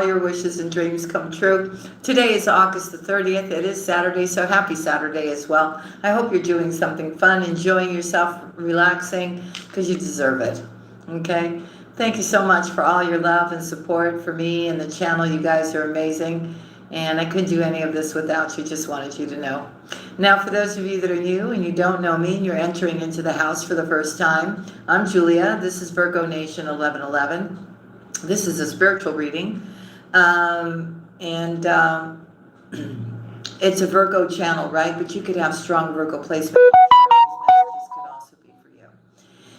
your wishes and dreams come true. Today is August the 30th. It is Saturday, so happy Saturday as well. I hope you're doing something fun, enjoying yourself, relaxing, because you deserve it. Okay? Thank you so much for all your love and support for me and the channel. You guys are amazing. And I couldn't do any of this without you. Just wanted you to know. Now, for those of you that are new and you don't know me and you're entering into the house for the first time, I'm Julia. This is Virgo Nation 1111. This is a spiritual reading. It's a Virgo channel, right? But you could have strong Virgo placement. These messages could also be for you.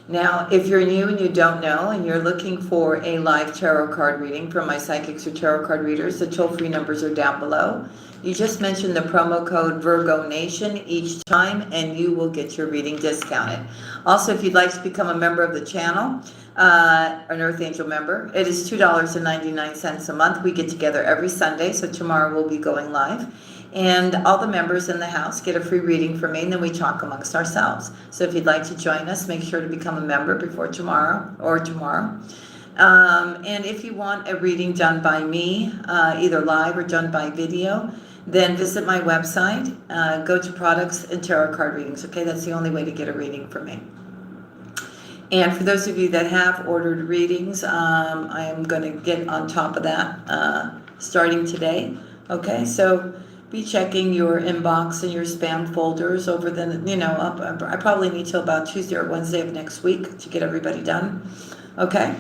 Now, if you're new and you don't know and you're looking for a live tarot card reading from my psychics or tarot card readers, the toll-free numbers are down below. You just mention the promo code Virgo Nation each time and you will get your reading discounted. Also, if you'd like to become a member of the channel, an Earth Angel member, it is $2.99 a month. We get together every Sunday, so tomorrow we'll be going live. And all the members in the house get a free reading from me, and then we talk amongst ourselves. So if you'd like to join us, make sure to become a member before tomorrow or tomorrow. And if you want a reading done by me, either live or done by video, then visit my website, go to products and tarot card readings. Okay, that's the only way to get a reading from me. And for those of you that have ordered readings, I am going to get on top of that starting today. Okay, so be checking your inbox and your spam folders over the, I probably need till about Tuesday or Wednesday of next week to get everybody done. Okay,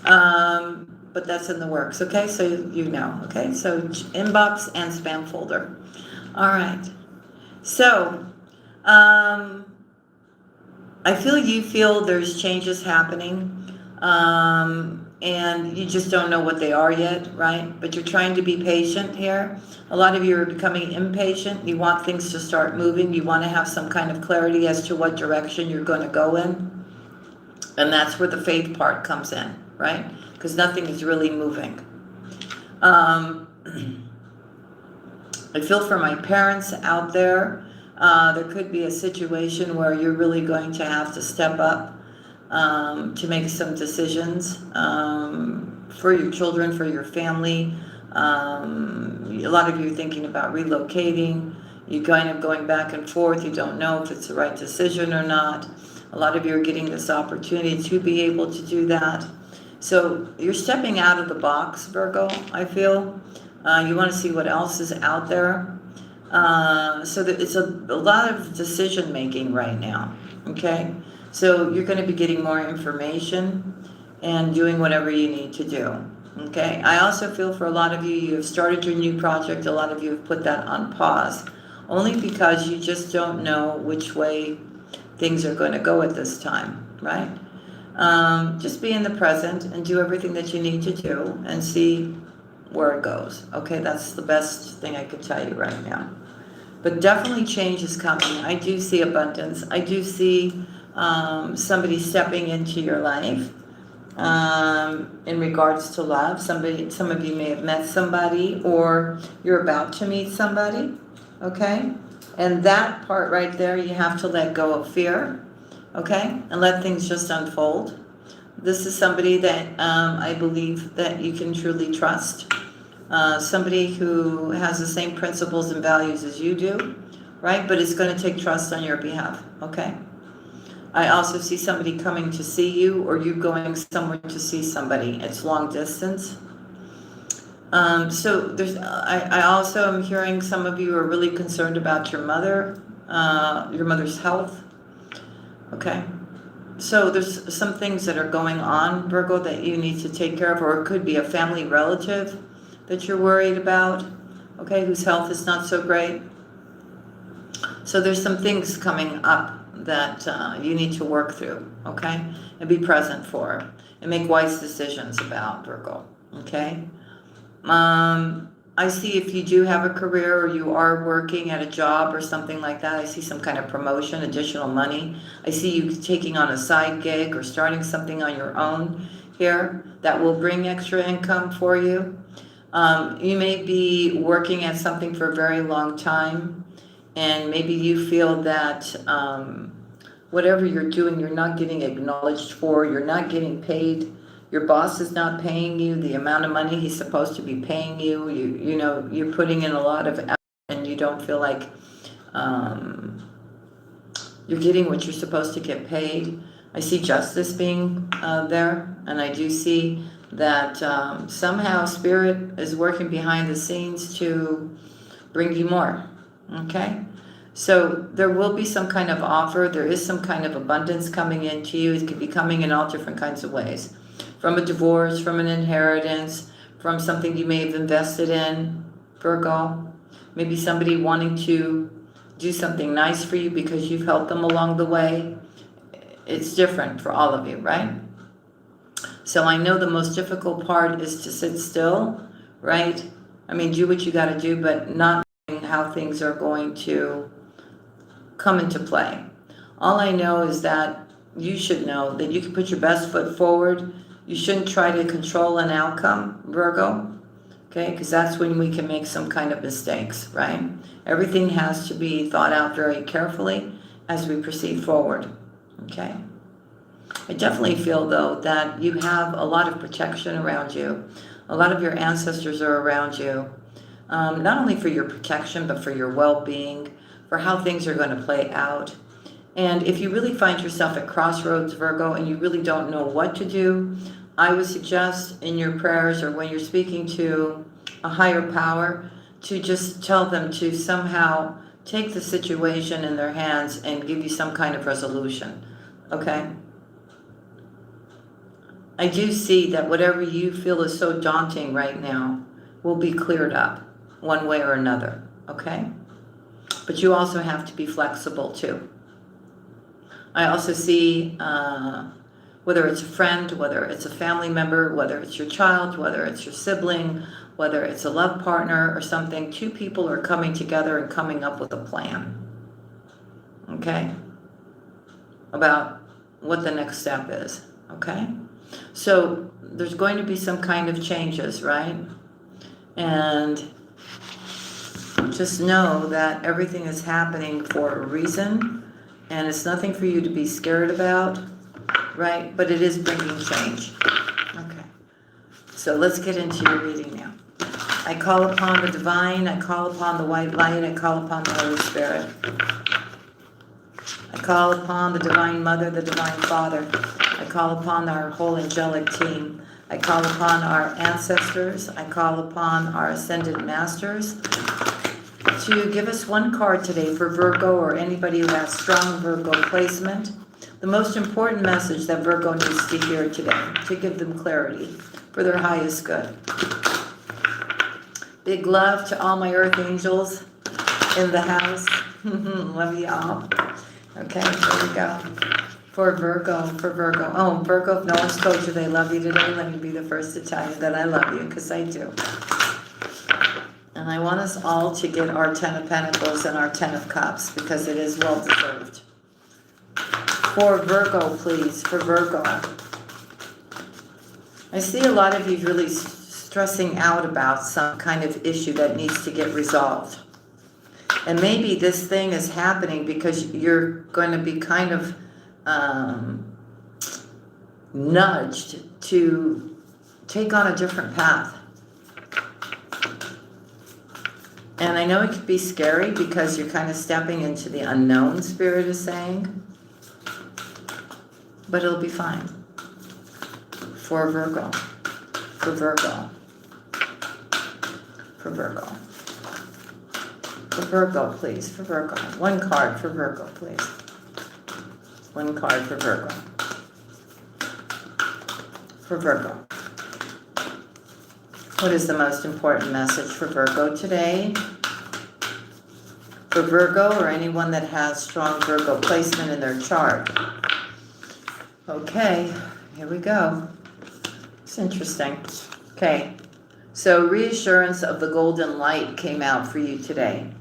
but that's in the works. Okay, so you know. Okay, so inbox and spam folder. All right, so I feel you feel there's changes happening, and you just don't know what they are yet, right? But you're trying to be patient here. A lot of you are becoming impatient. You want things to start moving. You want to have some kind of clarity as to what direction you're going to go in. And that's where the faith part comes in, right? Because nothing is really moving. I feel for my parents out there. There could be a situation where you're really going to have to step up to make some decisions for your children, for your family. A lot of you are thinking about relocating. You're kind of going back and forth. You don't know if it's the right decision or not. A lot of you are getting this opportunity to be able to do that. So you're stepping out of the box, Virgo, I feel. You want to see what else is out there. So that it's a lot of decision making right now, okay? So you're going to be getting more information and doing whatever you need to do, okay? I also feel for a lot of you, you have started your new project. A lot of you have put that on pause, only because you just don't know which way things are going to go at this time, right? Just be in the present and do everything that you need to do and see where it goes. Okay, that's the best thing I could tell you right now. But definitely change is coming. I do see abundance. I do see somebody stepping into your life in regards to love. Some of you may have met somebody or you're about to meet somebody. Okay, and that part right there, you have to let go of fear. Okay, and let things just unfold. This is somebody that I believe that you can truly trust. Somebody who has the same principles and values as you do, right? But it's going to take trust on your behalf, okay? I also see somebody coming to see you or you going somewhere to see somebody. It's long distance. So I also am hearing some of you are really concerned about your mother's health, okay? So there's some things that are going on, Virgo, that you need to take care of, or it could be a family relative that you're worried about, okay, whose health is not so great. So there's some things coming up that you need to work through, okay, and be present for and make wise decisions about, Virgo, okay? I see if you do have a career or you are working at a job or something like that, I see some kind of promotion, additional money. I see you taking on a side gig or starting something on your own here that will bring extra income for you. You may be working at something for a very long time, and maybe you feel that whatever you're doing, you're not getting acknowledged for, you're not getting paid Your boss is not paying you the amount of money he's supposed to be paying you. You know, you're putting in a lot of effort and you don't feel like you're getting what you're supposed to get paid. I see justice being there, and I do see that somehow Spirit is working behind the scenes to bring you more, okay? So there will be some kind of offer. There is some kind of abundance coming into you. It could be coming in all different kinds of ways. From a divorce, from an inheritance, from something you may have invested in, Virgo. Maybe somebody wanting to do something nice for you because you've helped them along the way. It's different for all of you, right? So I know the most difficult part is to sit still, right? I mean, do what you got to do, but not knowing how things are going to come into play. All I know is that you should know that you can put your best foot forward. You shouldn't try to control an outcome, Virgo, okay? Because that's when we can make some kind of mistakes, right? Everything has to be thought out very carefully as we proceed forward, okay? I definitely feel, though, that you have a lot of protection around you. A lot of your ancestors are around you, not only for your protection, but for your well-being, for how things are going to play out. And if you really find yourself at crossroads, Virgo, and you really don't know what to do, I would suggest in your prayers or when you're speaking to a higher power to just tell them to somehow take the situation in their hands and give you some kind of resolution, okay? I do see that whatever you feel is so daunting right now will be cleared up one way or another, okay? But you also have to be flexible too. I also see whether it's a friend, whether it's a family member, whether it's your child, whether it's your sibling, whether it's a love partner or something, two people are coming together and coming up with a plan, okay, about what the next step is, okay? So there's going to be some kind of changes, right? And just know that everything is happening for a reason, and it's nothing for you to be scared about, right? But it is bringing change. Okay. So let's get into your reading now. I call upon the divine, I call upon the white light, I call upon the Holy Spirit. I call upon the Divine Mother, the Divine Father. I call upon our whole angelic team. I call upon our ancestors. I call upon our ascended masters to give us one card today for Virgo or anybody who has strong Virgo placement. The most important message that Virgo needs to hear today to give them clarity for their highest good. Big love to all my earth angels in the house. Love you all. Okay, here we go. For Virgo. Oh, Virgo, if no one's told you they love you today, let me be the first to tell you that I love you, because I do. And I want us all to get our 10 of Pentacles and our 10 of Cups, because it is well deserved. For Virgo, please, for Virgo. I see a lot of you really stressing out about some kind of issue that needs to get resolved. And maybe this thing is happening because you're going to be kind of nudged to take on a different path. And I know it could be scary because you're kind of stepping into the unknown, Spirit is saying. But it'll be fine. For Virgo. For Virgo. For Virgo. For Virgo, please. For Virgo. One card for Virgo, please. One card for Virgo. For Virgo. What is the most important message for Virgo today? For Virgo or anyone that has strong Virgo placement in their chart. Okay, here we go. It's interesting. Okay, so reassurance of the golden light came out for you today.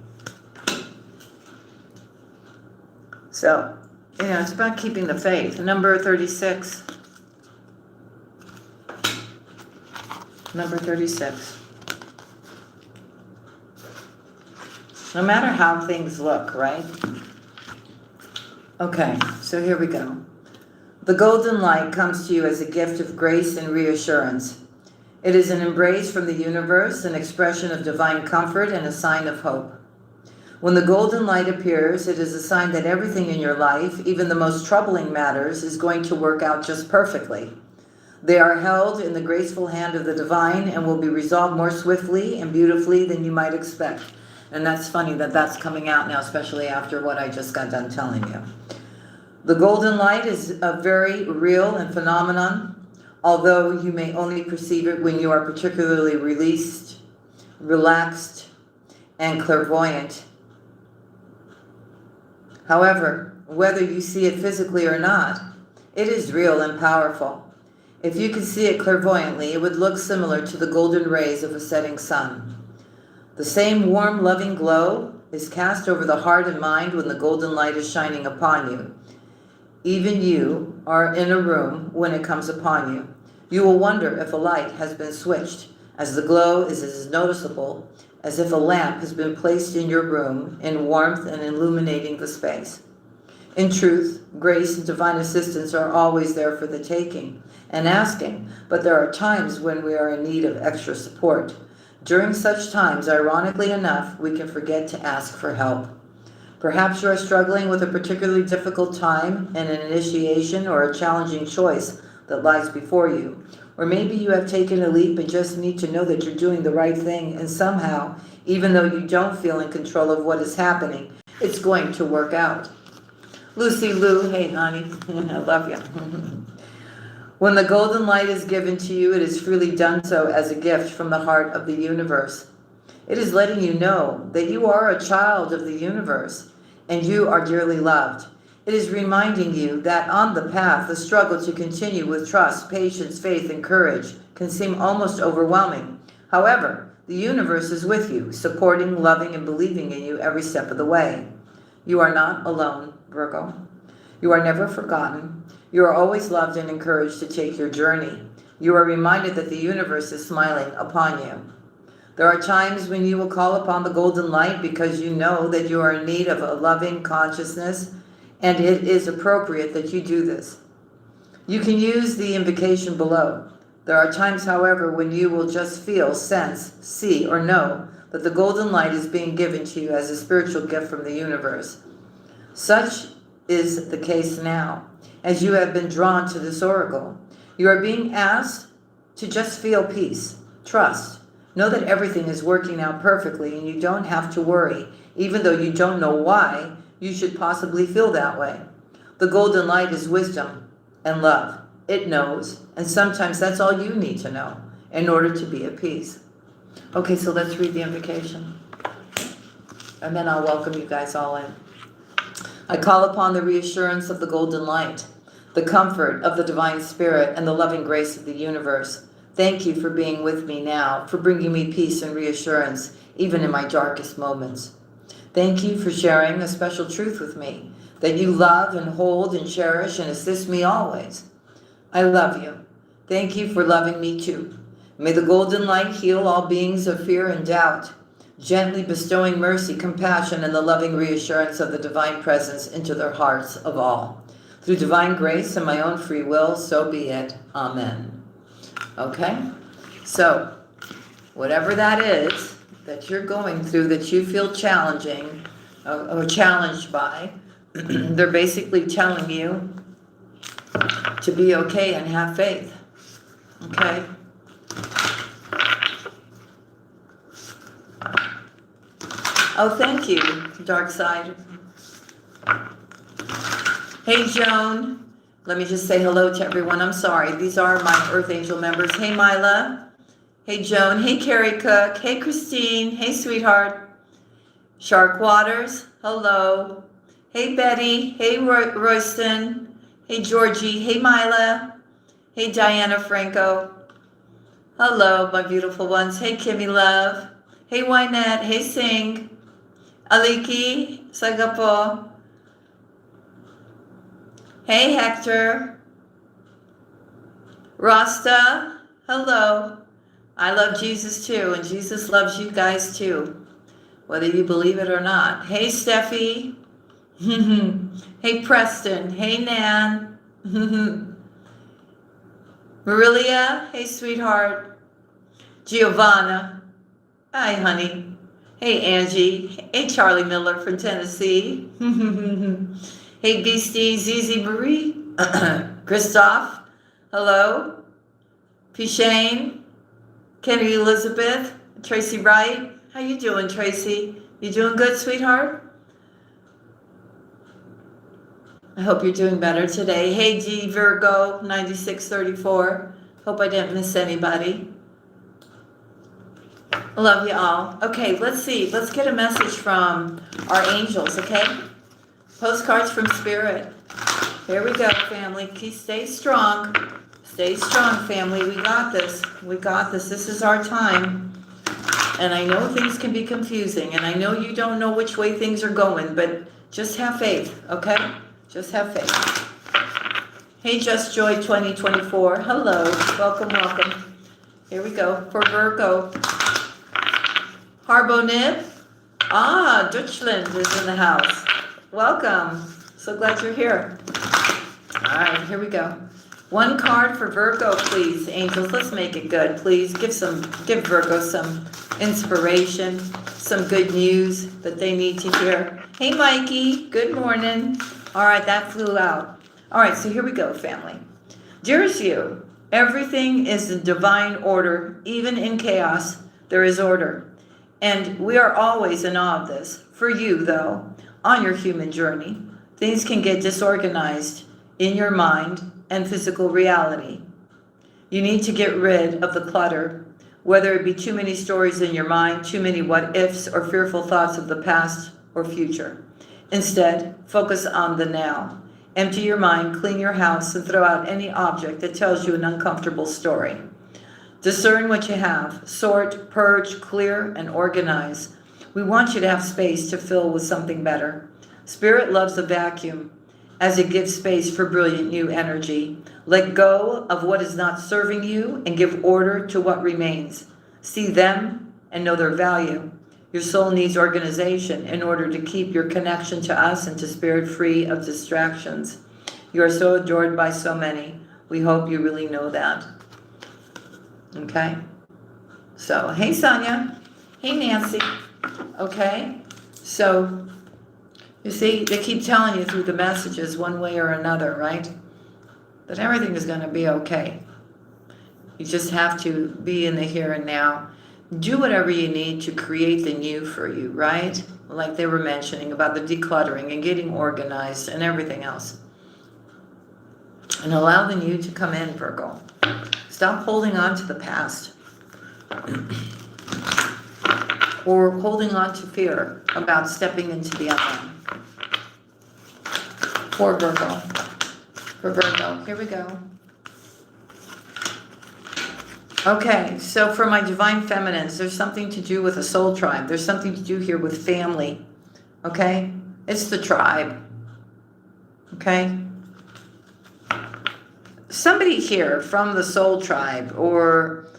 So, it's about keeping the faith. Number 36. Number 36. No matter how things look, right? Okay, so here we go. The golden light comes to you as a gift of grace and reassurance. It is an embrace from the universe, an expression of divine comfort, and a sign of hope. When the golden light appears, it is a sign that everything in your life, even the most troubling matters, is going to work out just perfectly. They are held in the graceful hand of the divine and will be resolved more swiftly and beautifully than you might expect. And that's funny that that's coming out now, especially after what I just got done telling you. The golden light is a very real and phenomenon, although you may only perceive it when you are particularly released, relaxed, and clairvoyant. However, whether you see it physically or not, it is real and powerful. If you could see it clairvoyantly, it would look similar to the golden rays of a setting sun. The same warm, loving glow is cast over the heart and mind when the golden light is shining upon you. Even you are in a room when it comes upon you. You will wonder if a light has been switched, as the glow is as noticeable as if a lamp has been placed in your room in warmth and illuminating the space. In truth, grace and divine assistance are always there for the taking and asking, but there are times when we are in need of extra support. During such times, ironically enough, we can forget to ask for help. Perhaps you are struggling with a particularly difficult time in an initiation or a challenging choice that lies before you. Or maybe you have taken a leap and just need to know that you're doing the right thing, and somehow, even though you don't feel in control of what is happening, it's going to work out. Lucy Lou, hey honey, I love you. When the golden light is given to you, it is freely done so as a gift from the heart of the universe. It is letting you know that you are a child of the universe and you are dearly loved. It is reminding you that on the path, the struggle to continue with trust, patience, faith, and courage can seem almost overwhelming. However, the universe is with you, supporting, loving, and believing in you every step of the way. You are not alone, Virgo. You are never forgotten. You are always loved and encouraged to take your journey. You are reminded that the universe is smiling upon you. There are times when you will call upon the golden light because you know that you are in need of a loving consciousness, and it is appropriate that you do this. You can use the invocation below. There are times, however, when you will just feel, sense, see, or know that the golden light is being given to you as a spiritual gift from the universe. Such is the case now, as you have been drawn to this oracle. You are being asked to just feel peace, trust. Know that everything is working out perfectly and you don't have to worry, even though you don't know why you should possibly feel that way. The golden light is wisdom and love. It knows, and sometimes that's all you need to know in order to be at peace. Okay, so let's read the invocation, and then I'll welcome you guys all in. I call upon the reassurance of the golden light, the comfort of the divine spirit, and the loving grace of the universe. Thank you for being with me now, for bringing me peace and reassurance, even in my darkest moments. Thank you for sharing a special truth with me, that you love and hold and cherish and assist me always. I love you. Thank you for loving me too. May the golden light heal all beings of fear and doubt, gently bestowing mercy, compassion, and the loving reassurance of the divine presence into their hearts of all. Through divine grace and my own free will, so be it. Amen. Okay? So, whatever that is that you're going through that you feel challenging or challenged by, they're basically telling you to be okay and have faith. Okay? Oh, thank you, Dark Side. Hey, Joan. Let me just say hello to everyone. I'm sorry. These are my Earth Angel members. Hey, Mila. Hey, Joan. Hey, Carrie Cook. Hey, Christine. Hey, sweetheart. Shark Waters. Hello. Hey, Betty. Hey, Royston. Hey, Georgie. Hey, Mila. Hey, Diana Franco. Hello, my beautiful ones. Hey, Kimmy Love. Hey, Wynette. Hey, Singh. Aliki. Sagapo. Hey, Hector. Rasta. Hello. I love Jesus too, and Jesus loves you guys too, whether you believe it or not. Hey, Steffi. Hey, Preston. Hey, Nan. Marilia, hey sweetheart. Giovanna, hi honey. Hey Angie, hey Charlie Miller from Tennessee. Hey Beastie, Zizi Marie, Christoph, hello. Pishane, Kennedy Elizabeth, Tracy Wright. How you doing, Tracy? You doing good, sweetheart? I hope you're doing better today. Hey G Virgo 9634. Hope I didn't miss anybody. I love you all. Okay, let's see. Let's get a message from our angels, okay? Postcards from Spirit. Here we go, family. Stay strong. Stay strong, family. We got this. We got this. This is our time. And I know things can be confusing, and I know you don't know which way things are going, but just have faith, okay? Just have faith. Hey, Just Joy 2024. Hello. Welcome, welcome. Here we go. For Virgo. Harbonib. Ah, Deutschland is in the house. Welcome. So glad you're here. All right, here we go. One card for Virgo, please, angels. Let's make it good, please. Give Virgo some inspiration, some good news that they need to hear. Hey, Mikey. Good morning. All right, that flew out. All right, so here we go, family. Dearest you, everything is in divine order. Even in chaos, there is order. And we are always in awe of this. For you, though, on your human journey, things can get disorganized in your mind and physical reality. You need to get rid of the clutter, whether it be too many stories in your mind, too many what-ifs, or fearful thoughts of the past or future. Instead, focus on the now. Empty your mind, clean your house, and throw out any object that tells you an uncomfortable story. Discern what you have. Sort, purge, clear, and organize. We want you to have space to fill with something better. Spirit loves a vacuum, as it gives space for brilliant new energy. Let go of what is not serving you and give order to what remains. See them and know their value. Your soul needs organization in order to keep your connection to us and to Spirit free of distractions. You are so adored by so many. We hope you really know that. Okay? So, hey Sonia. Hey Nancy. Okay? So, you see, they keep telling you through the messages one way or another, right? That everything is going to be okay. You just have to be in the here and now. Do whatever you need to create the new for you, right? Like they were mentioning about the decluttering and getting organized and everything else. And allow the new to come in, Virgo. Stop holding on to the past. Or holding on to fear about stepping into the unknown. For Virgo. For Virgo. Here we go. Okay, so for my divine feminines, there's something to do with a soul tribe. There's something to do here with family. Okay? It's the tribe. Okay? Somebody here from the soul tribe or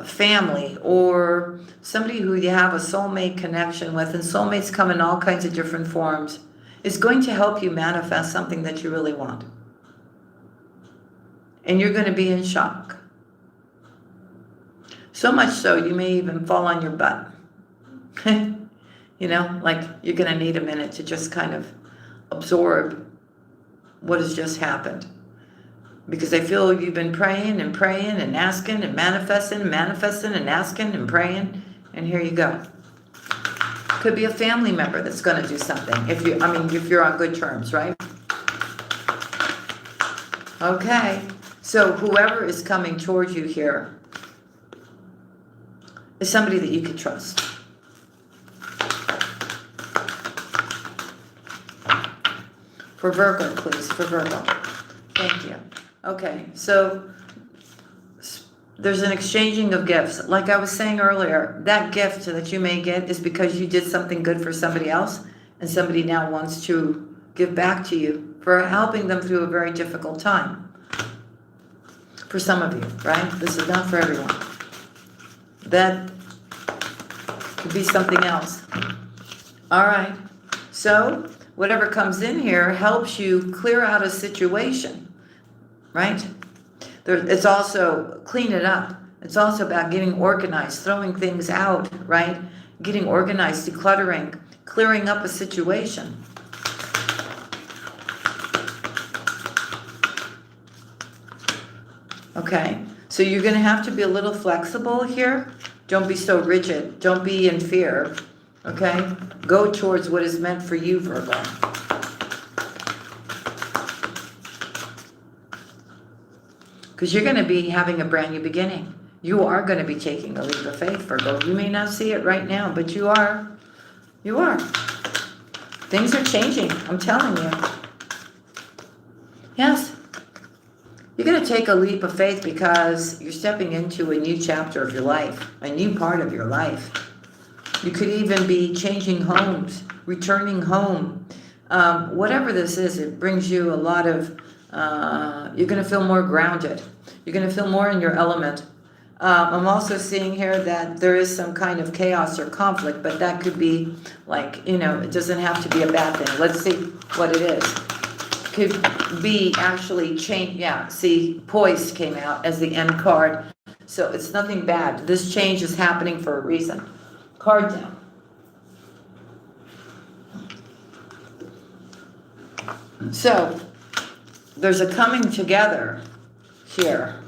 family or somebody who you have a soulmate connection with, and soulmates come in all kinds of different forms, is going to help you manifest something that you really want. And you're going to be in shock. So much so, you may even fall on your butt. You know, like you're going to need a minute to just kind of absorb what has just happened. Because I feel you've been praying and praying and asking and manifesting and manifesting and asking and praying. And here you go. Could be a family member that's going to do something. If you're on good terms, right? Okay. So whoever is coming towards you here is somebody that you can trust. For Virgo, please. For Virgo. Thank you. Okay, so there's an exchanging of gifts. Like I was saying earlier, that gift that you may get is because you did something good for somebody else, and somebody now wants to give back to you for helping them through a very difficult time. For some of you, right? This is not for everyone. That could be something else. All right. So whatever comes in here helps you clear out a situation, right? It's also clean it up. It's also about getting organized, throwing things out, right? Getting organized, decluttering, clearing up a situation. Okay, so you're going to have to be a little flexible here. Don't be so rigid. Don't be in fear. Okay, go towards what is meant for you, Virgo. Because you're going to be having a brand new beginning. You are going to be taking a leap of faith, Virgo. You may not see it right now, but you are. You are. Things are changing, I'm telling you. Yes. You're going to take a leap of faith because you're stepping into a new chapter of your life, a new part of your life. You could even be changing homes, returning home. Whatever this is, it brings you a lot of, you're going to feel more grounded. You're going to feel more in your element. I'm also seeing here that there is some kind of chaos or conflict, but that could be like, you know, it doesn't have to be a bad thing. Let's see what it is. Could be actually change. Yeah, see, poised came out as the end card. So it's nothing bad. This change is happening for a reason. Card down. So there's a coming together here,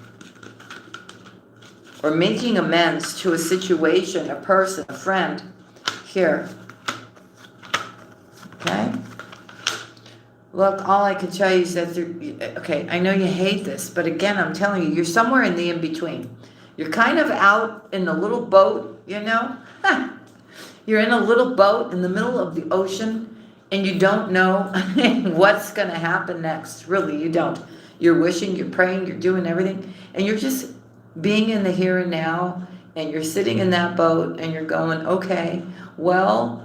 or making amends to a situation, a person, a friend here. Okay? Look, all I can tell you is that, okay, I know you hate this, but again, I'm telling you, you're somewhere in the in-between. You're kind of out in a little boat, you know? You're in a little boat in the middle of the ocean, and you don't know what's going to happen next. Really, you don't. You're wishing, you're praying, you're doing everything, and you're just being in the here and now, and you're sitting in that boat, and you're going, okay, well,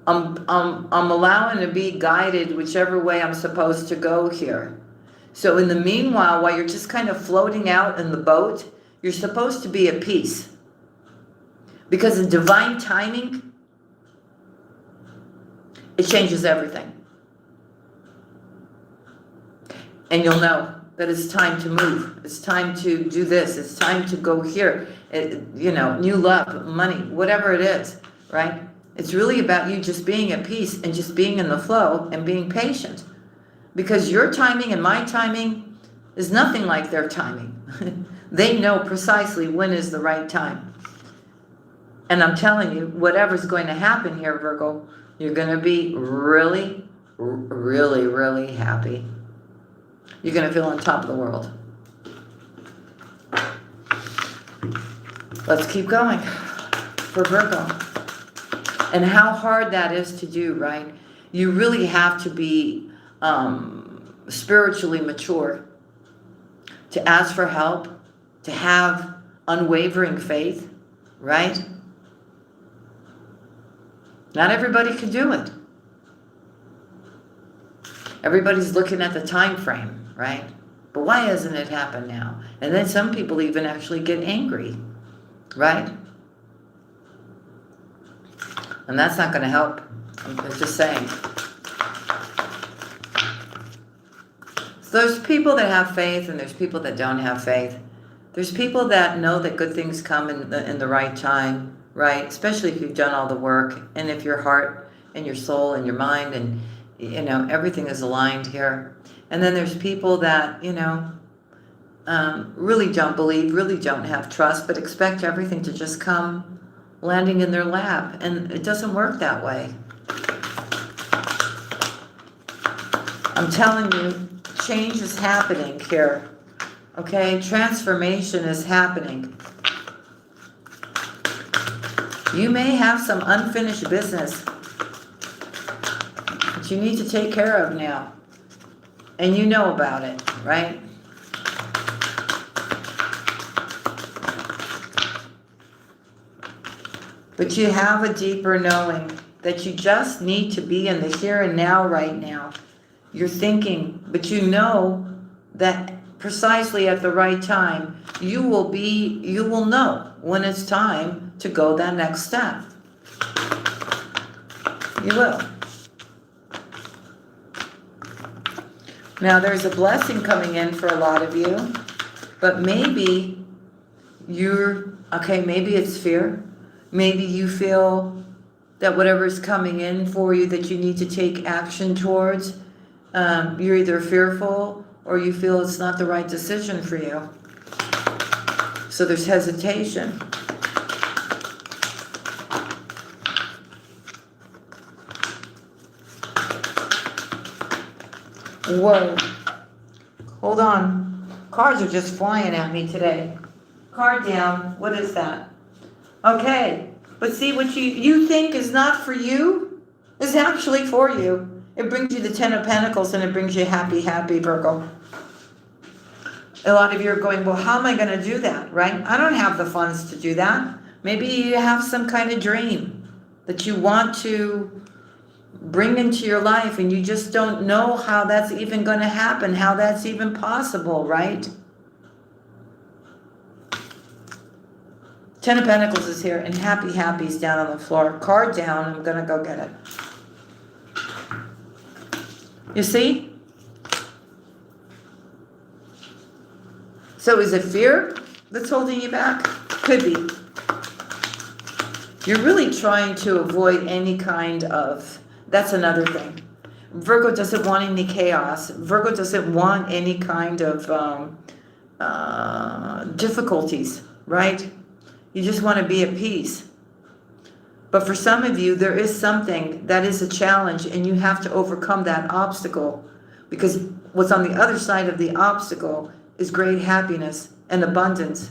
I'm allowing to be guided whichever way I'm supposed to go here. So in the meanwhile, while you're just kind of floating out in the boat, you're supposed to be at peace. Because in divine timing, it changes everything. And you'll know that it's time to move. It's time to do this. It's time to go here. You know, new love, money, whatever it is, right? It's really about you just being at peace and just being in the flow and being patient. Because your timing and my timing is nothing like their timing. They know precisely when is the right time. And I'm telling you, whatever's going to happen here, Virgo, you're going to be really, really, really happy. You're going to feel on top of the world. Let's keep going for Virgo. And how hard that is to do, right? You really have to be spiritually mature to ask for help, to have unwavering faith, right? Not everybody can do it. Everybody's looking at the time frame, right? But why hasn't it happened now? And then some people even actually get angry, right? And that's not going to help. I'm just saying. So there's people that have faith and there's people that don't have faith. There's people that know that good things come in the right time, right? Especially if you've done all the work and if your heart and your soul and your mind and, you know, everything is aligned here. And then there's people that, you know, really don't believe, really don't have trust, but expect everything to just come landing in their lap, and it doesn't work that way. I'm telling you, change is happening here, okay? Transformation is happening. You may have some unfinished business that you need to take care of now, and you know about it, right? But you have a deeper knowing that you just need to be in the here and now right now. You're thinking, but you know that precisely at the right time, you will know when it's time to go that next step. You will. Now, there's a blessing coming in for a lot of you, but maybe maybe it's fear. Maybe you feel that whatever is coming in for you that you need to take action towards, you're either fearful or you feel it's not the right decision for you. So there's hesitation. Whoa. Hold on. Cards are just flying at me today. Card down. What is that? Okay. But see, what you think is not for you is actually for you. It brings you the Ten of Pentacles and it brings you happy, Virgo. A lot of you are going, well, how am I going to do that, right? I don't have the funds to do that. Maybe you have some kind of dream that you want to bring into your life and you just don't know how that's even going to happen, how that's even possible, right? Ten of Pentacles is here and happy's down on the floor. Card down, I'm going to go get it. You see? So is it fear that's holding you back? Could be. You're really trying to avoid any kind of, that's another thing. Virgo doesn't want any chaos. Virgo doesn't want any kind of difficulties, right? You just want to be at peace. But for some of you, there is something that is a challenge and you have to overcome that obstacle, because what's on the other side of the obstacle is great happiness and abundance.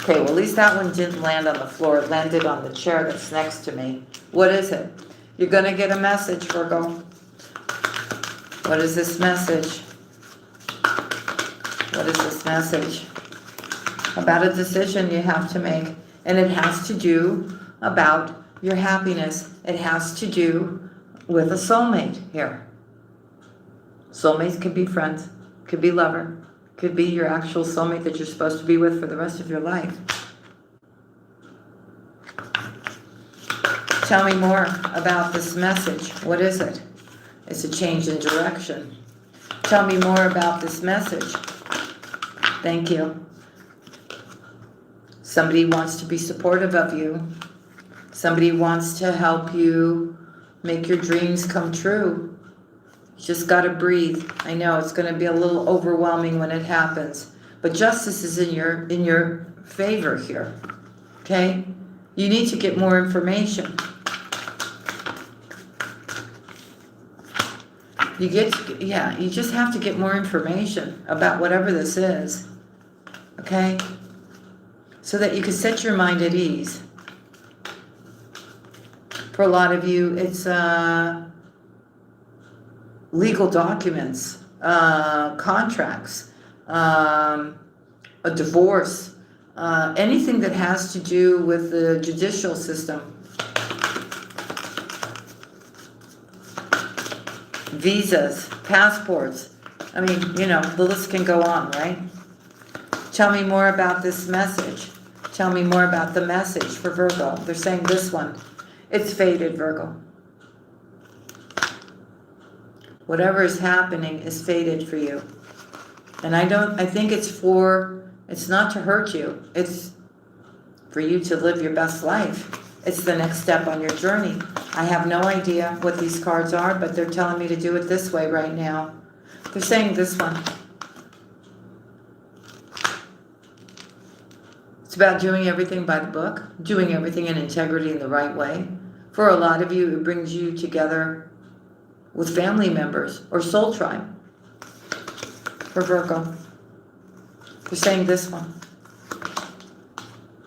Okay, well, at least that one didn't land on the floor. It landed on the chair that's next to me. What is it? You're going to get a message, Virgo. What is this message? What is this message? About a decision you have to make. And it has to do about your happiness. It has to do with a soulmate here. Soulmates could be friends, could be lover, could be your actual soulmate that you're supposed to be with for the rest of your life. Tell me more about this message. What is it? It's a change in direction. Tell me more about this message. Thank you. Somebody wants to be supportive of you. Somebody wants to help you make your dreams come true. You just got to breathe. I know it's going to be a little overwhelming when it happens, but justice is in your favor here. Okay? You need to get more information. You just have to get more information about whatever this is. Okay? So that you can set your mind at ease. For a lot of you, it's legal documents, contracts, a divorce, anything that has to do with the judicial system. Visas, passports. I mean, the list can go on, right? Tell me more about this message. Tell me more about the message for Virgo. They're saying this one. It's fated, Virgo. Whatever is happening is fated for you. And I think it's not to hurt you. It's for you to live your best life. It's the next step on your journey. I have no idea what these cards are, but they're telling me to do it this way right now. They're saying this one. It's about doing everything by the book, doing everything in integrity in the right way. For a lot of you, it brings you together with family members or soul tribe. For Virgo, they're saying this one.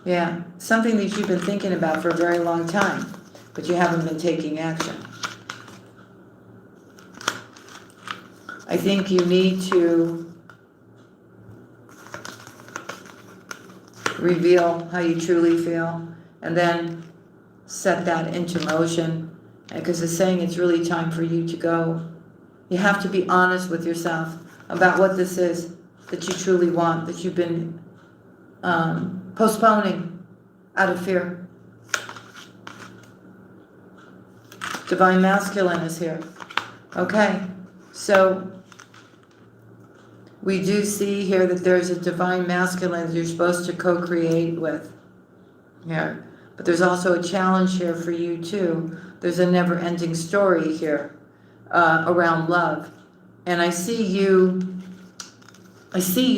Yeah, something that you've been thinking about for a very long time, but you haven't been taking action. I think you need to reveal how you truly feel and then set that into motion, because it's saying it's really time for you to go. You have to be honest with yourself about what this is that you truly want, that you've been postponing out of fear. Divine Masculine is here. Okay, so we do see here that there's a Divine Masculine that you're supposed to co-create with here. But there's also a challenge here for you too. There's a never-ending story here around love. And I see you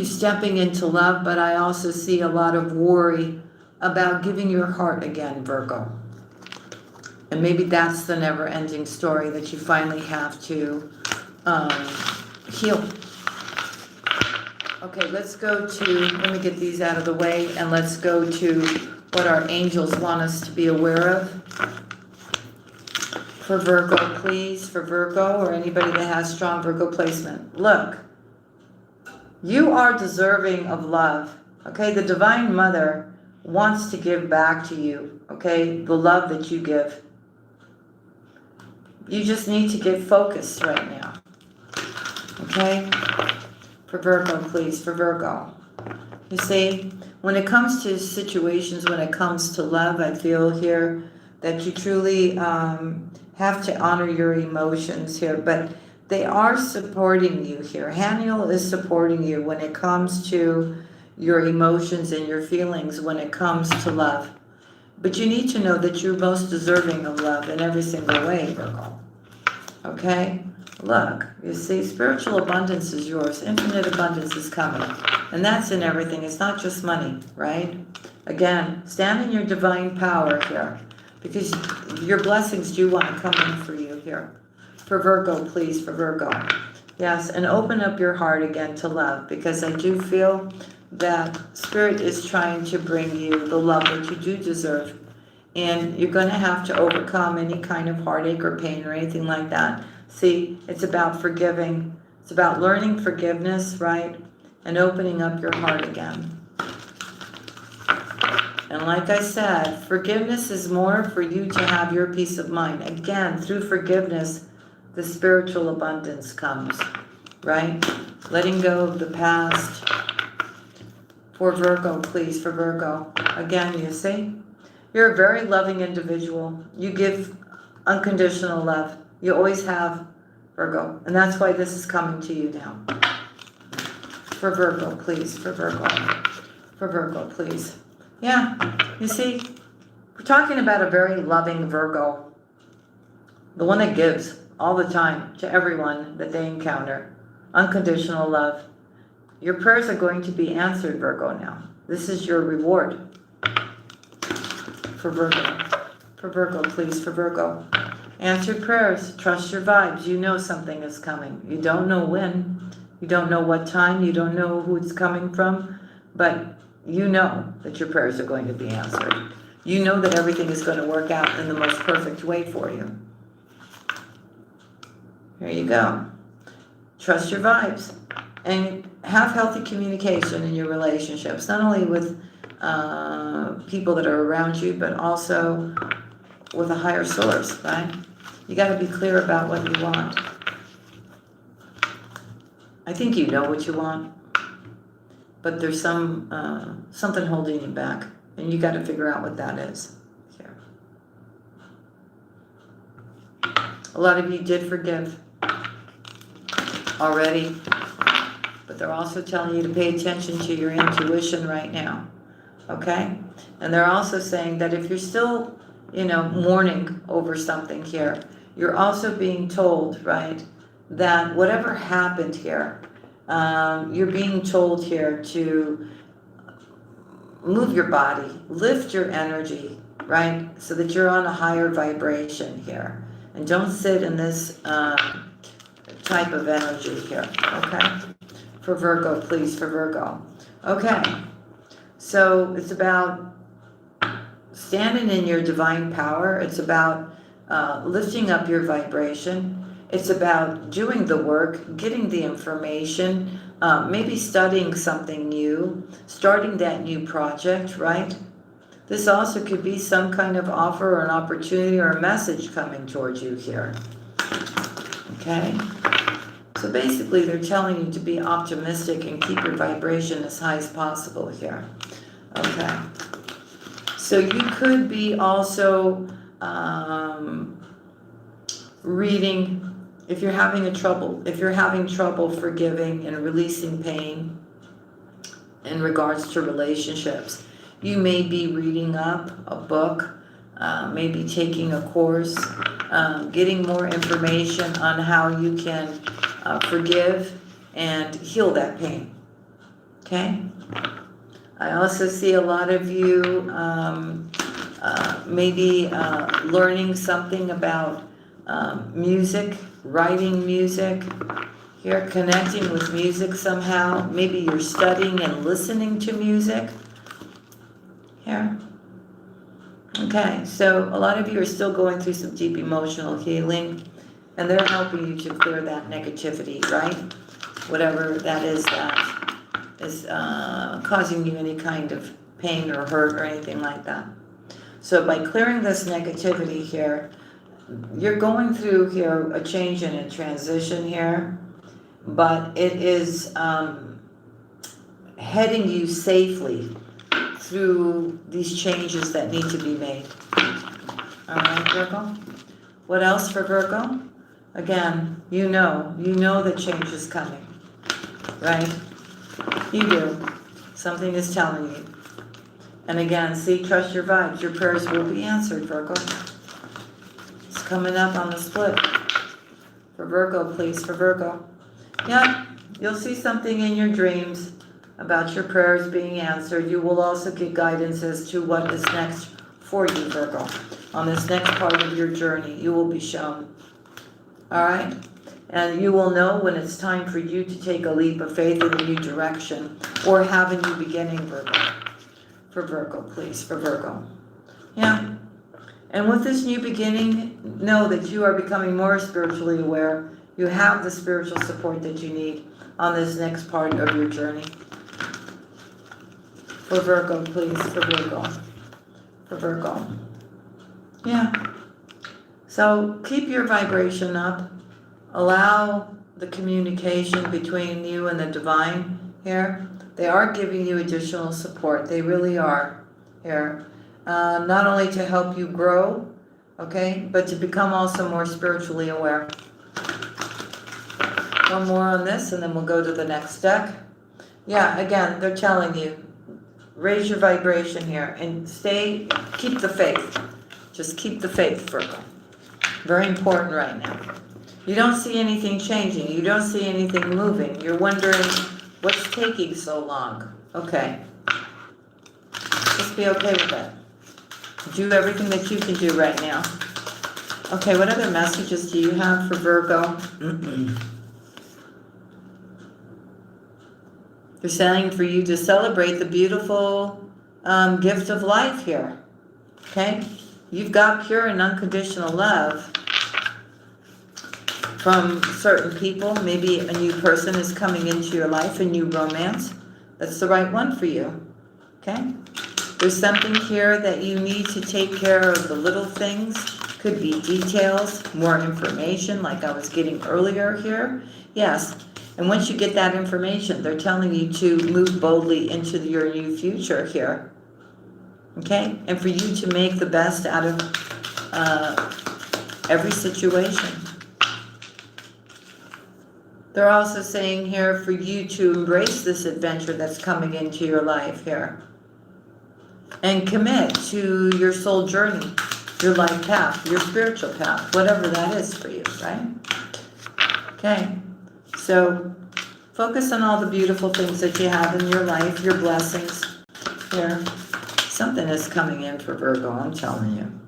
stepping into love, but I also see a lot of worry about giving your heart again, Virgo. And maybe that's the never-ending story that you finally have to heal. Okay, let's go to, let me get these out of the way, and let's go to what our angels want us to be aware of. For Virgo, please, for Virgo, or anybody that has strong Virgo placement. Look, you are deserving of love, okay? The Divine Mother wants to give back to you, okay? The love that you give. You just need to get focused right now, okay? For Virgo, please, for Virgo. You see, when it comes to situations, when it comes to love, I feel here that you truly have to honor your emotions here, but they are supporting you here. Haniel is supporting you when it comes to your emotions and your feelings when it comes to love. But you need to know that you're most deserving of love in every single way, Virgo. Okay? Look, you see, spiritual abundance is yours. Infinite abundance is coming. And that's in everything. It's not just money, right? Again, stand in your divine power here, because your blessings do want to come in for you here. For Virgo, please, for Virgo. Yes, and open up your heart again to love, because I do feel that Spirit is trying to bring you the love that you do deserve. And you're going to have to overcome any kind of heartache or pain or anything like that. See, it's about forgiving. It's about learning forgiveness, right? And opening up your heart again. And like I said, forgiveness is more for you to have your peace of mind. Again, through forgiveness, the spiritual abundance comes, right? Letting go of the past. For Virgo, please, for Virgo. Again, you see, you're a very loving individual. You give unconditional love. You always have, Virgo. And that's why this is coming to you now. For Virgo, please, for Virgo. For Virgo, please. Yeah, you see, we're talking about a very loving Virgo. The one that gives all the time to everyone that they encounter. Unconditional love. Your prayers are going to be answered, Virgo, now. This is your reward. For Virgo. For Virgo, please, for Virgo. Answered prayers. Trust your vibes. You know something is coming. You don't know when. You don't know what time. You don't know who it's coming from. But you know that your prayers are going to be answered. You know that everything is going to work out in the most perfect way for you. Here you go. Trust your vibes. And have healthy communication in your relationships. Not only with people that are around you, but also with a higher source, right? You got to be clear about what you want. I think you know what you want, but there's something holding you back, and you got to figure out what that is. Here. A lot of you did forgive already, but they're also telling you to pay attention to your intuition right now, okay? And they're also saying that if you're still, mourning over something here, you're also being told, right, that whatever happened here, you're being told here to move your body, lift your energy, right, so that you're on a higher vibration here. And don't sit in this type of energy here, okay? For Virgo, please, for Virgo. Okay, so it's about standing in your divine power. It's about lifting up your vibration. It's about doing the work, getting the information, maybe studying something new, starting that new project, right? This also could be some kind of offer or an opportunity or a message coming towards you here. Okay? So basically they're telling you to be optimistic and keep your vibration as high as possible here. Okay. So you could be also reading, if you're having trouble forgiving and releasing pain in regards to relationships, you may be reading up a book, maybe taking a course, getting more information on how you can forgive and heal that pain. Okay? I also see a lot of you maybe learning something about music, writing music, here, connecting with music somehow. Maybe you're studying and listening to music. Here. Okay, so a lot of you are still going through some deep emotional healing, and they're helping you to clear that negativity, right? Whatever that is causing you any kind of pain or hurt or anything like that. So by clearing this negativity here, you're going through here a change and a transition here, but it is heading you safely through these changes that need to be made. All right, Virgo? What else for Virgo? Again, you know that change is coming, right? You do. Something is telling you. And again, see, trust your vibes. Your prayers will be answered, Virgo. It's coming up on the split. For Virgo, please, for Virgo. Yeah, you'll see something in your dreams about your prayers being answered. You will also get guidance as to what is next for you, Virgo. On this next part of your journey, you will be shown. All right? And you will know when it's time for you to take a leap of faith in a new direction or have a new beginning, Virgo. For Virgo, please, for Virgo. Yeah. And with this new beginning, know that you are becoming more spiritually aware. You have the spiritual support that you need on this next part of your journey. For Virgo, please, for Virgo. For Virgo. Yeah. So keep your vibration up. Allow the communication between you and the divine here. They are giving you additional support. They really are here. Not only to help you grow, okay, but to become also more spiritually aware. One more on this and then we'll go to the next deck. Yeah, again, they're telling you, raise your vibration here and keep the faith. Just keep the faith, Virgo. Very important right now. You don't see anything changing. You don't see anything moving. You're wondering what's taking so long. Okay. Just be okay with that. Do everything that you can do right now. Okay, what other messages do you have for Virgo? They're saying for you to celebrate the beautiful gift of life here. Okay? You've got pure and unconditional love from certain people. Maybe a new person is coming into your life, a new romance. That's the right one for you. Okay? There's something here that you need to take care of the little things. Could be details, more information like I was getting earlier here. Yes. And once you get that information, they're telling you to move boldly into your new future here. Okay? And for you to make the best out of every situation. They're also saying here for you to embrace this adventure that's coming into your life here. And commit to your soul journey, your life path, your spiritual path, whatever that is for you, right? Okay. So focus on all the beautiful things that you have in your life, your blessings here. Something is coming in for Virgo, I'm telling you.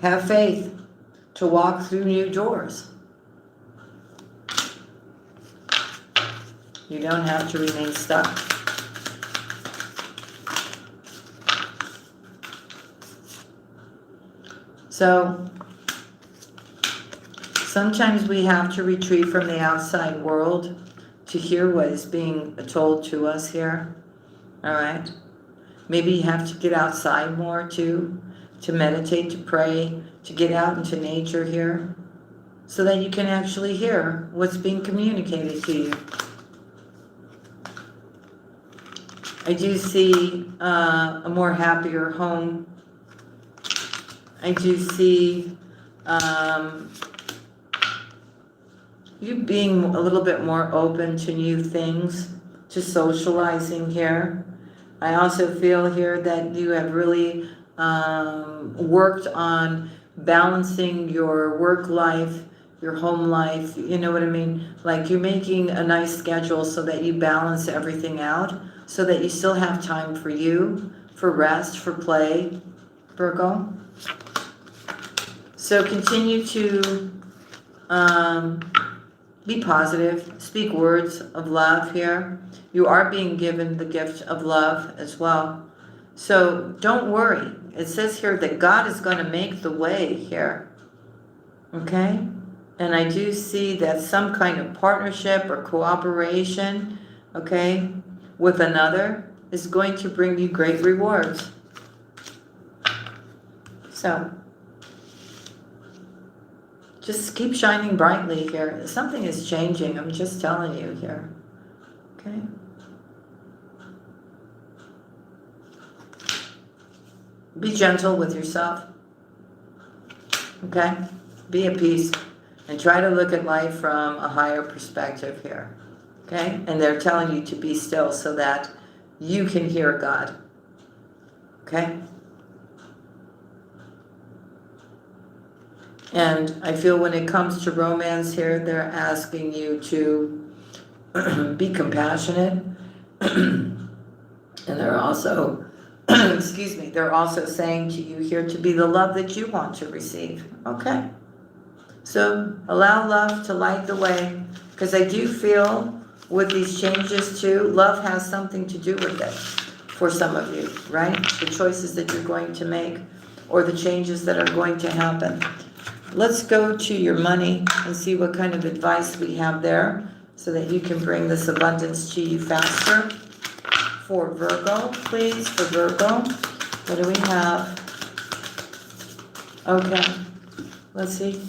Have faith to walk through new doors. You don't have to remain stuck. So sometimes we have to retreat from the outside world to hear what is being told to us here. All right? Maybe you have to get outside more too, to meditate, to pray, to get out into nature here, so that you can actually hear what's being communicated to you. I do see a more happier home. I do see you being a little bit more open to new things, to socializing here. I also feel here that you have really worked on balancing your work life, your home life, you know what I mean? Like you're making a nice schedule so that you balance everything out, so that you still have time for you, for rest, for play, Virgo. So continue to be positive, speak words of love here. You are being given the gift of love as well. So don't worry. It says here that God is going to make the way here. Okay? And I do see that some kind of partnership or cooperation, okay, with another is going to bring you great rewards. So just keep shining brightly here. Something is changing. I'm just telling you here. Okay? Be gentle with yourself. Okay? Be at peace. And try to look at life from a higher perspective here. Okay? And they're telling you to be still so that you can hear God. Okay? And I feel when it comes to romance here, they're asking you to be compassionate. And they're also, excuse me, they're also saying to you here to be the love that you want to receive. Okay? So allow love to light the way. Because I do feel with these changes too, love has something to do with it for some of you, right? The choices that you're going to make or the changes that are going to happen. Let's go to your money and see what kind of advice we have there so that you can bring this abundance to you faster. For Virgo, please, for Virgo. What do we have? Okay, let's see.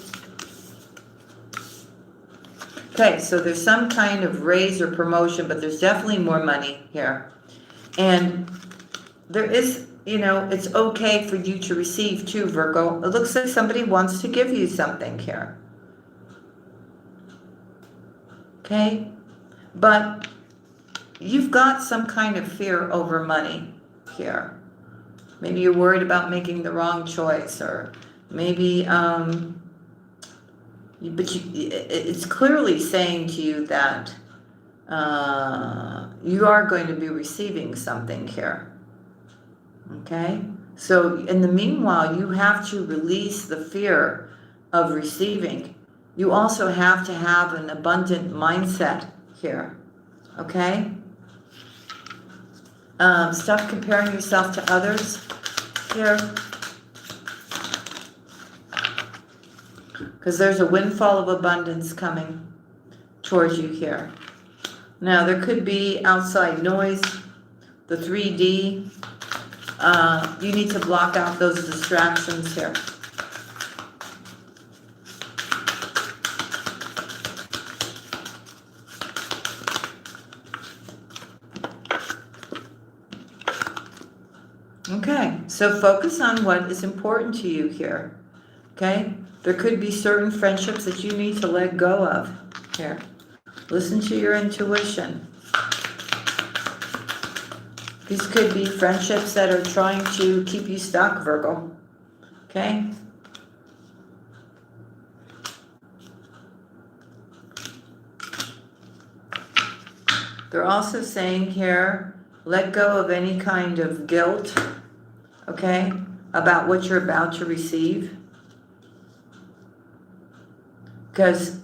Okay, so there's some kind of raise or promotion, but there's definitely more money here. And there is, you know, it's okay for you to receive too, Virgo. It looks like somebody wants to give you something here. Okay? But you've got some kind of fear over money here. Maybe you're worried about making the wrong choice, or maybe, it's clearly saying to you that you are going to be receiving something here. Okay? So in the meanwhile, you have to release the fear of receiving. You also have to have an abundant mindset here. Okay? Stop comparing yourself to others here. Because there's a windfall of abundance coming towards you here. Now, there could be outside noise, the 3D. You need to block out those distractions here. Okay, so focus on what is important to you here. Okay? There could be certain friendships that you need to let go of here. Listen to your intuition. These could be friendships that are trying to keep you stuck, Virgo. Okay? They're also saying here, let go of any kind of guilt, okay, about what you're about to receive. Because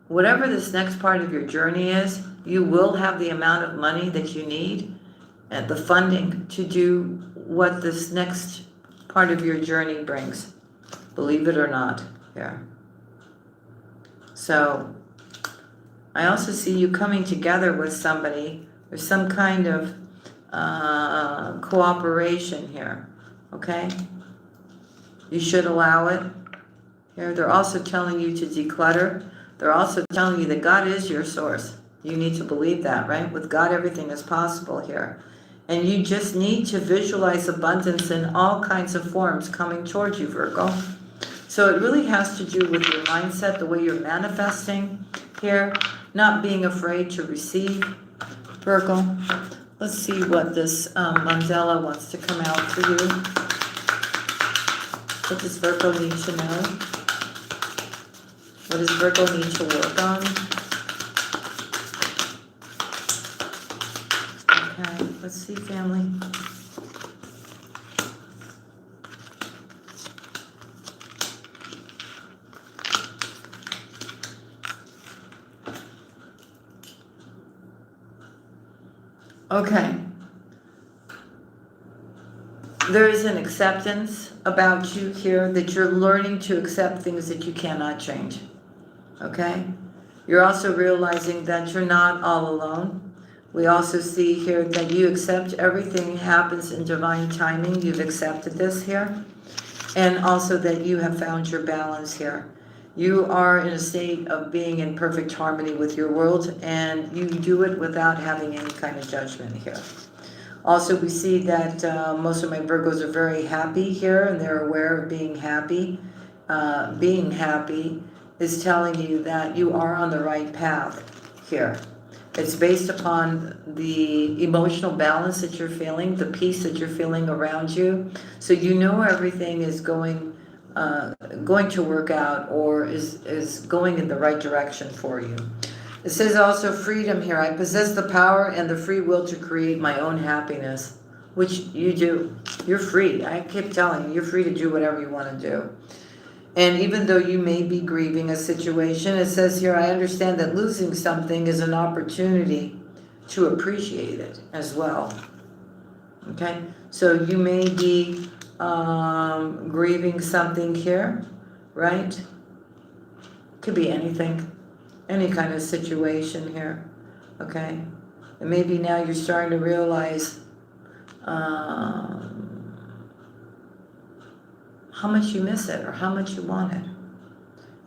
whatever this next part of your journey is, you will have the amount of money that you need and the funding to do what this next part of your journey brings. Believe it or not, yeah. So I also see you coming together with somebody. There's some kind of cooperation here, okay? You should allow it. Here, they're also telling you to declutter. They're also telling you that God is your source. You need to believe that, right? With God, everything is possible here. And you just need to visualize abundance in all kinds of forms coming towards you, Virgo. So it really has to do with your mindset, the way you're manifesting here, not being afraid to receive, Virgo. Let's see what this mandala wants to come out for you. What does Virgo need to know? What does Virgo need to work on? Okay, let's see, family. Okay. There is an acceptance about you here, that you're learning to accept things that you cannot change. Okay? You're also realizing that you're not all alone. We also see here that you accept everything happens in divine timing. You've accepted this here. And also that you have found your balance here. You are in a state of being in perfect harmony with your world, and you do it without having any kind of judgment here. Also, we see that most of my Virgos are very happy here, and they're aware of being happy. Being happy is telling you that you are on the right path here. It's based upon the emotional balance that you're feeling, the peace that you're feeling around you. So you know everything is going to work out, or is going in the right direction for you. It says also freedom here. I possess the power and the free will to create my own happiness, which you do. You're free. I keep telling you, you're free to do whatever you want to do. And even though you may be grieving a situation, it says here, I understand that losing something is an opportunity to appreciate it as well. Okay? So you may be grieving something here, right? Could be anything. Any kind of situation here, okay? And maybe now you're starting to realize how much you miss it or how much you want it.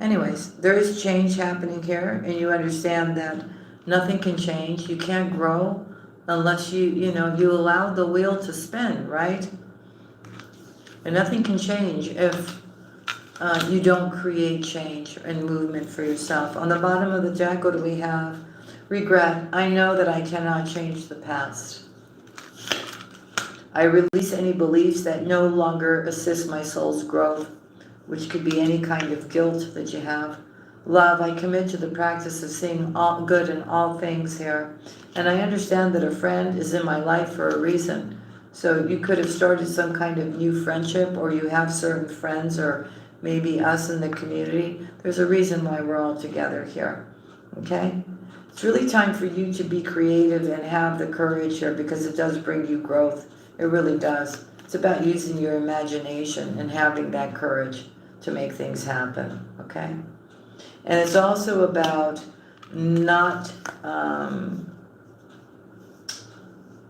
Anyways, there is change happening here, and you understand that nothing can change. You can't grow unless you allow the wheel to spin, right? And nothing can change if you don't create change and movement for yourself. On the bottom of the deck, what do we have? Regret. I know that I cannot change the past. I release any beliefs that no longer assist my soul's growth, which could be any kind of guilt that you have. Love. I commit to the practice of seeing all good in all things here. And I understand that a friend is in my life for a reason. So you could have started some kind of new friendship, or you have certain friends, or maybe us in the community. There's a reason why we're all together here, okay? It's really time for you to be creative and have the courage here, because it does bring you growth. It really does. It's about using your imagination and having that courage to make things happen, okay? And it's also about not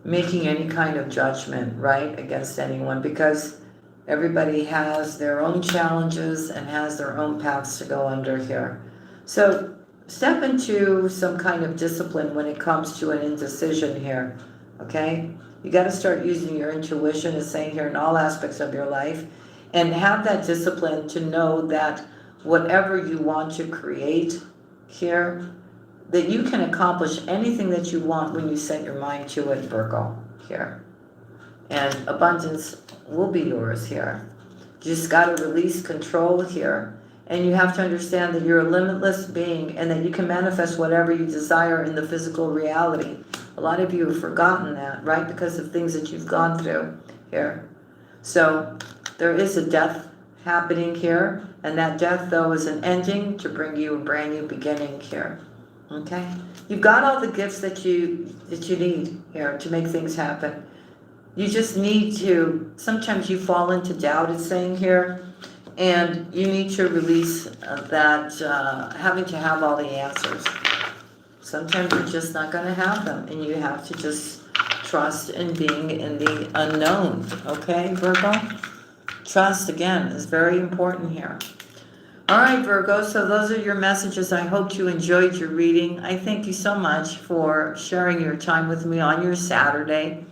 making any kind of judgment, right, against anyone, because everybody has their own challenges and has their own paths to go under here. So step into some kind of discipline when it comes to an indecision here, okay? You got to start using your intuition, as saying here, in all aspects of your life, and have that discipline to know that whatever you want to create here, that you can accomplish anything that you want when you set your mind to it, Virgo, here. And abundance will be yours here. You just got to release control here. And you have to understand that you're a limitless being, and that you can manifest whatever you desire in the physical reality. A lot of you have forgotten that, right? Because of things that you've gone through here. So there is a death happening here. And that death, though, is an ending to bring you a brand new beginning here. Okay? You've got all the gifts that you need here to make things happen. You just need to, sometimes you fall into doubt, it's saying here, and you need to release that having to have all the answers. Sometimes you're just not going to have them, and you have to just trust in being in the unknown. Okay, Virgo? Trust, again, is very important here. All right, Virgo, so those are your messages. I hope you enjoyed your reading. I thank you so much for sharing your time with me on your Saturday.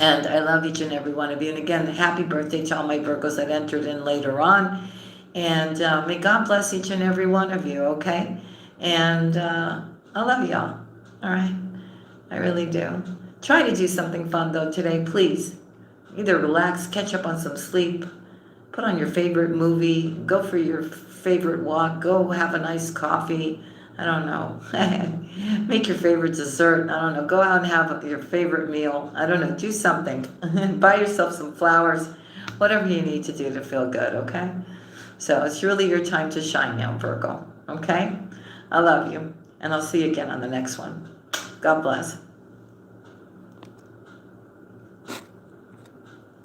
And I love each and every one of you. And again, happy birthday to all my Virgos that entered in later on. And may God bless each and every one of you, okay? And I love y'all. All right? I really do. Try to do something fun, though, today, please. Either relax, catch up on some sleep, put on your favorite movie, go for your favorite walk, go have a nice coffee. I don't know. Make your favorite dessert. I don't know. Go out and have your favorite meal. I don't know. Do something. Buy yourself some flowers. Whatever you need to do to feel good, okay? So it's really your time to shine now, Virgo. Okay? I love you. And I'll see you again on the next one. God bless.